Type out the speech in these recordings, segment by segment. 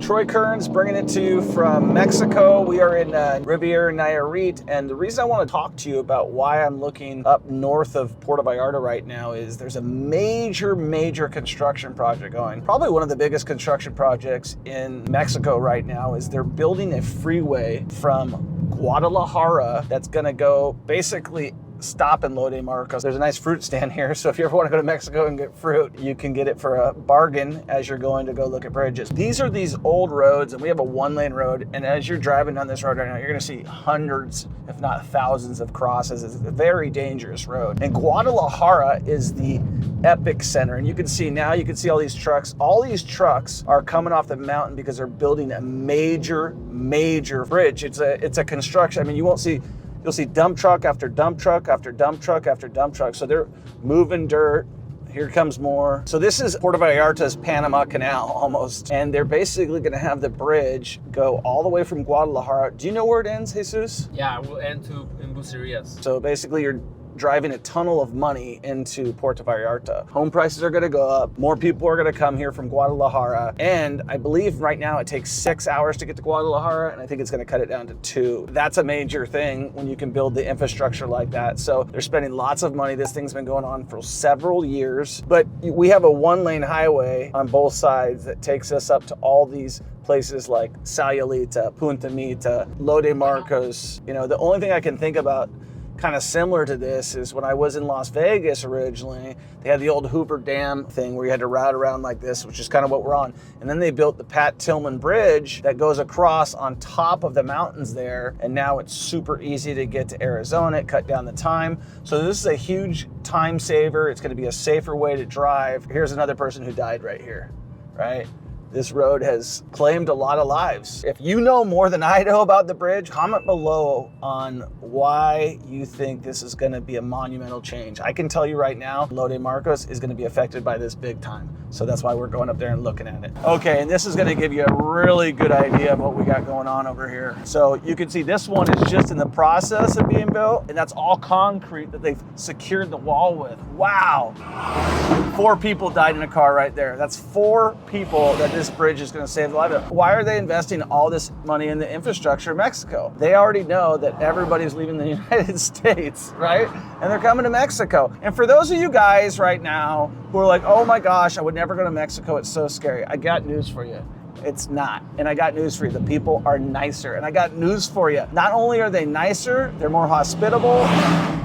Troy Kearns bringing it to you from Mexico. We are in Riviera Nayarit, and the reason I want to talk to you about why I'm looking up north of Puerto Vallarta right now is there's a major construction project going. Probably one of the biggest construction projects in Mexico right now is they're building a freeway from Guadalajara that's going to go basically stop in Los Marcos. There's a nice fruit stand here, so if you ever want to go to Mexico and get fruit, you can get it for a bargain as you're going to go look at bridges. These are these old roads, and we have a one-lane road, and as you're driving down this road right now, you're going to see hundreds, if not thousands of crosses. It's a very dangerous road. And Guadalajara is the epic center, and you can see now, you can see all these trucks. All these trucks are coming off the mountain because they're building a major bridge. It's a construction. I mean, you'll see dump truck after dump truck after dump truck after dump truck. So they're moving dirt. Here comes more. So this is Puerto Vallarta's Panama Canal almost. And they're basically gonna have the bridge go all the way from Guadalajara. Do you know where it ends, Jesus? Yeah, it will end in Bucerias. So basically you're driving a tunnel of money into Puerto Vallarta. Home prices are gonna go up. More people are gonna come here from Guadalajara. And I believe right now it takes 6 hours to get to Guadalajara, and I think it's gonna cut it down to 2. That's a major thing when you can build the infrastructure like that. So they're spending lots of money. This thing's been going on for several years, but we have a one-lane highway on both sides that takes us up to all these places like Sayulita, Punta Mita, Los Marcos. You know, the only thing I can think about kind of similar to this is when I was in Las Vegas originally, they had the old Hoover Dam thing where you had to route around like this, which is kind of what we're on. And then they built the Pat Tillman Bridge that goes across on top of the mountains there. And now it's super easy to get to Arizona. It cut down the time. So this is a huge time saver. It's going to be a safer way to drive. Here's another person who died right here, right? This road has claimed a lot of lives. If you know more than I know about the bridge, comment below on why you think this is gonna be a monumental change. I can tell you right now, Los Marcos is gonna be affected by this big time. So that's why we're going up there and looking at it. Okay, and this is gonna give you a really good idea of what we got going on over here. So you can see this one is just in the process of being built, and that's all concrete that they've secured the wall with. Wow. 4 people died in a car right there. That's 4 people that this bridge is going to save the life of. Why are they investing all this money in the infrastructure in Mexico? They already know that everybody's leaving the United States, right? And they're coming to Mexico. And for those of you guys right now who are like, oh my gosh, I would never go to Mexico, it's so scary. I got news for you. It's not. And I got news for you. The people are nicer. And I got news for you. Not only are they nicer, they're more hospitable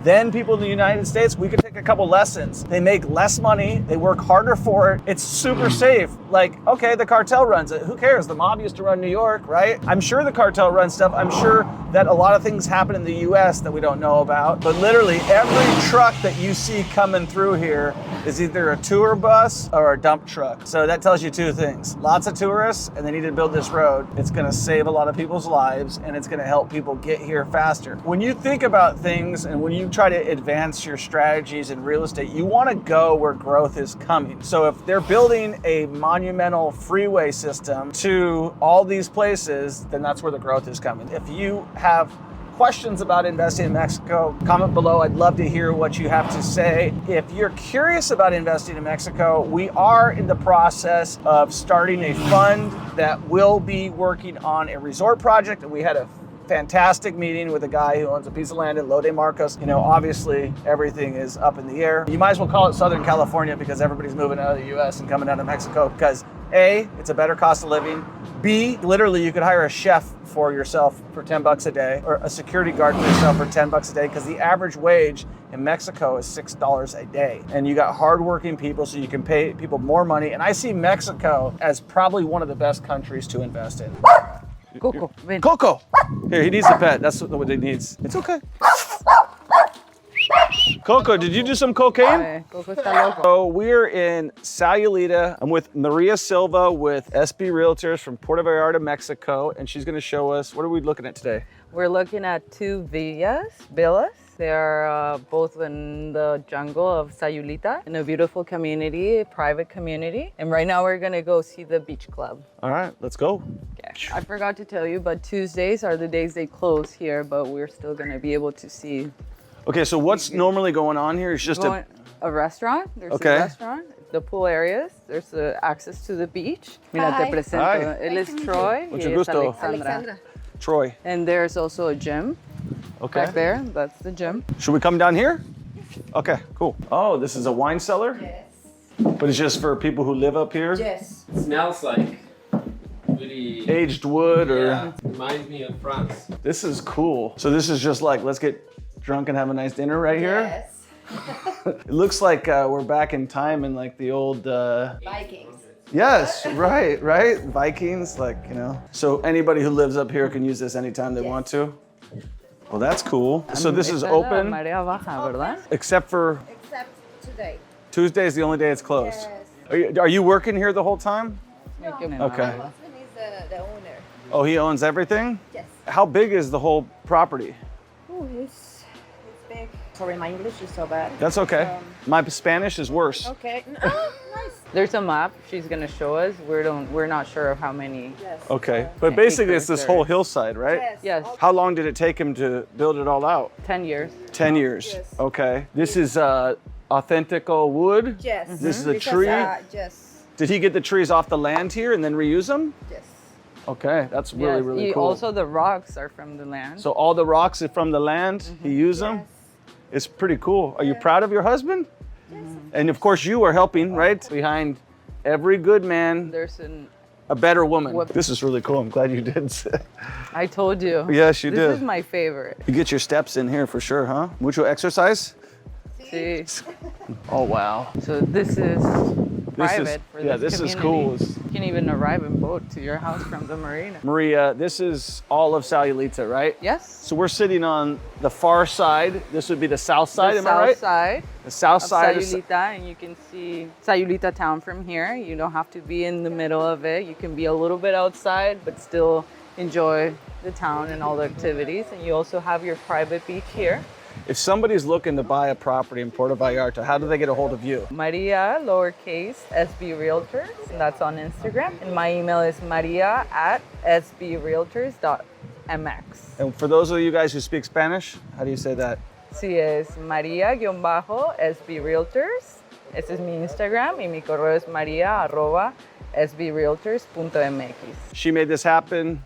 than people in the United States. We could take a couple lessons. They make less money. They work harder for it. It's super safe. Like, okay, the cartel runs it. Who cares? The mob used to run New York, right? I'm sure the cartel runs stuff. I'm sure that a lot of things happen in the US that we don't know about. But literally every truck that you see coming through here is either a tour bus or a dump truck. So that tells you 2 things. Lots of tourists, and they need to build this road. It's gonna save a lot of people's lives, and it's gonna help people get here faster. When you think about things and when you try to advance your strategies in real estate, you wanna go where growth is coming. So if they're building a monumental freeway system to all these places, then that's where the growth is coming. If you have questions about investing in Mexico, comment below. I'd love to hear what you have to say. If you're curious about investing in Mexico, we are in the process of starting a fund that will be working on a resort project. And we had a fantastic meeting with a guy who owns a piece of land in Los Marcos. You know, obviously everything is up in the air. You might as well call it Southern California because everybody's moving out of the US and coming down to Mexico because A, it's a better cost of living. B, literally you could hire a chef for yourself for 10 bucks a day or a security guard for yourself for 10 bucks a day because the average wage in Mexico is $6 a day. And you got hardworking people so you can pay people more money. And I see Mexico as probably one of the best countries to invest in. Coco, ven. Coco! Here, he needs a pet. That's what he needs. It's okay. Coco, did you do some cocaine? Coco está loco. So we're in Sayulita. I'm with Maria Silva with SB Realtors from Puerto Vallarta, Mexico, and she's gonna show us, what are we looking at today? We're looking at 2 villas. They are both in the jungle of Sayulita, in a beautiful community, a private community. And right now we're gonna go see the beach club. All right, let's go. Okay. I forgot to tell you, but Tuesdays are the days they close here, but we're still gonna be able to see. Okay, so what's normally going on here? It's just a restaurant. There's Okay. a restaurant. the pool areas. There's access to the beach. Mira, Hi. te presento. Hi. Él es Troy. Mucho y ella es gusto. Alexandra. Troy. And there's also a gym Okay. back there. That's the gym. Should we come down here? Okay, cool. Oh, this is a wine cellar? Yes. But it's just for people who live up here? Yes. It smells like really. Aged wood or... Yeah, reminds me of France. This is cool. So this is just like, let's get drunk and have a nice dinner right here? Yes. It looks like we're back in time in like the old... Vikings. Yes, right. Vikings, like, you know. So anybody who lives up here can use this anytime they want to? Well, that's cool. So this is Esta la open, marea baja, ¿verdad? except for Except today. Tuesday is the only day it's closed. Yes. Are you working here the whole time? Okay. My husband is the owner. Oh, he owns everything? Yes. How big is the whole property? Oh, it's big. Sorry, my English is so bad. That's okay. My Spanish is worse. Okay. Oh, nice. There's a map she's gonna show us. We're not sure of how many. Yes. Okay, but basically it's this whole hillside, right? Yes. Yes. How long did it take him to build it all out? 10 years. 10 years. Yes. Okay. This is authentical wood? Yes. This is a Because, tree? yes. Did he get the trees off the land here and then reuse them? Yes. Okay, that's really, Yes, really cool. Also, the rocks are from the land. So all the rocks are from the land, he used them? Yes. It's pretty cool. Are you proud of your husband? Yes. And of course you are helping, right? Behind every good man, There's a better woman. What- This is really cool. I'm glad you did. I told you. Yes, you this did. This is my favorite. You get your steps in here for sure, huh? Mucho exercise? See? Oh, wow. So this is private for yeah, this this is community. cool. You can even arrive in boat to your house from the marina. Maria, this is all of Sayulita, right? Yes. So we're sitting on the far side. This would be the south side, The am south I right? side The south of side Sayulita, and you can see Sayulita town from here. You don't have to be in the middle of it. You can be a little bit outside, but still enjoy the town and all the activities. And you also have your private beach here. If somebody's looking to buy a property in Puerto Vallarta, how do they get a hold of you? Maria, lowercase, SB Realtors, and that's on Instagram. And my email is maria@sbrealtors.mx. And for those of you guys who speak Spanish, how do you say that? Sí, es Maria-SB Realtors. Ese es mi Instagram y mi correo es maria@sbrealtors.mx. She made this happen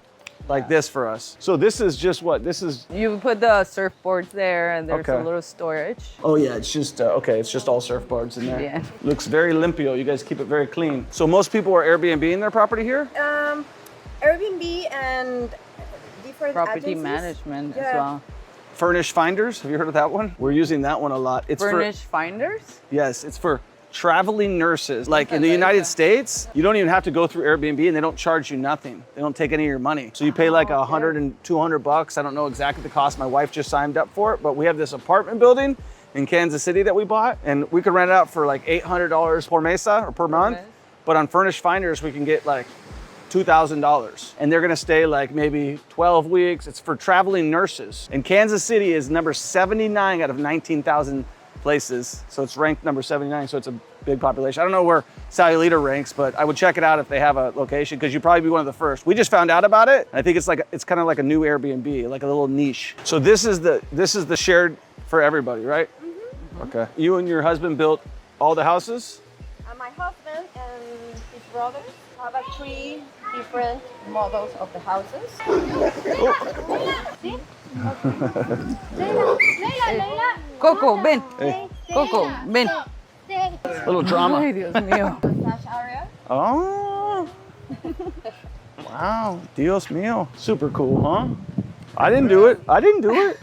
like this for us. So this is just what? This is... You put the surfboards there and there's Okay. a little storage. Oh yeah, it's just, okay, it's just all surfboards in there. Yeah. Looks very limpio. You guys keep it very clean. So most people are Airbnb-ing their property here? Airbnb and different Property agencies. management as Yeah. well. Furnish Finders, have you heard of that one? We're using that one a lot. It's Furnish finders? Yes, it's for traveling nurses. Like in the United States, you don't even have to go through Airbnb and they don't charge you nothing. They don't take any of your money. So you pay like $100 and $200. I don't know exactly the cost. My wife just signed up for it, but we have this apartment building in Kansas City that we bought, and we could rent it out for like $800 per mesa or per month. Okay. But on Furnish Finders, we can get like $2,000, and they're gonna stay like maybe 12 weeks. It's for traveling nurses. And Kansas City is number 79 out of 19,000 places. So it's ranked number 79, so it's a big population. I don't know where Sayulita ranks, but I would check it out if they have a location, because you'd probably be one of the first. We just found out about it. I think it's kind of like a new Airbnb, like a little niche. So this is the shared for everybody, right? Mm-hmm. Okay. You and your husband built all the houses? My husband and his brothers have 3 different models of the houses. See? Coco, ven. Hey, Coco, ven. little drama. Ay, Dios mío. Massage area. Oh. Wow. Dios mío. Super cool, huh? I didn't do it. I didn't do it.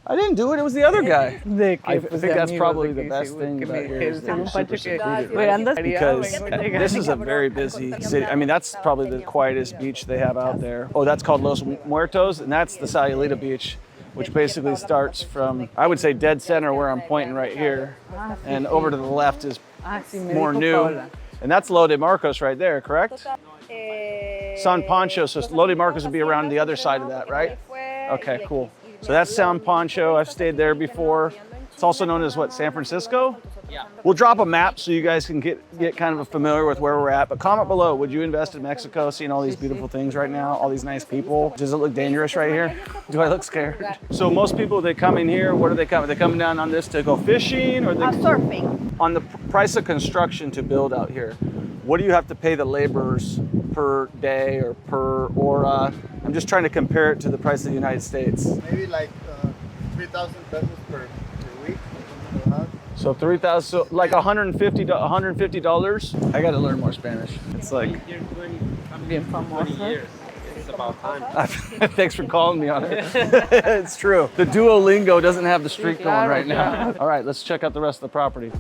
I didn't do it. It was the other guy. I think that's probably the best thing about here is that you're super secluded, right? Because this is a very busy city. I mean, that's probably the quietest beach they have out there. Oh, that's called Los Muertos, and that's the Sayulita beach, which basically starts from, I would say, dead center where I'm pointing right here, and over to the left is more new. And that's Lo de Marcos right there, correct? San Pancho, so Lo de Marcos would be around the other side of that, right? Okay, cool. So that's San Pancho. I've stayed there before. It's also known as what, San Francisco? Yeah. We'll drop a map so you guys can get kind of familiar with where we're at. But comment below, would you invest in Mexico, seeing all these beautiful things right now, all these nice people? Does it look dangerous right here? Do I look scared? So most people, they come in here, what are they coming? Are they coming down on this to go fishing, or they Surfing. on the price of construction to build out here? What do you have to pay the laborers per day or per hora? I'm just trying to compare it to the price of the United States. Maybe like 3,000 pesos per week. something like that. So 3,000, so like $150. I got to learn more Spanish. It's like, Here 20 Bien famosa. years. It's about time. thanks for calling me on it. It's true. The Duolingo doesn't have the streak going right now. All right, let's check out the rest of the property.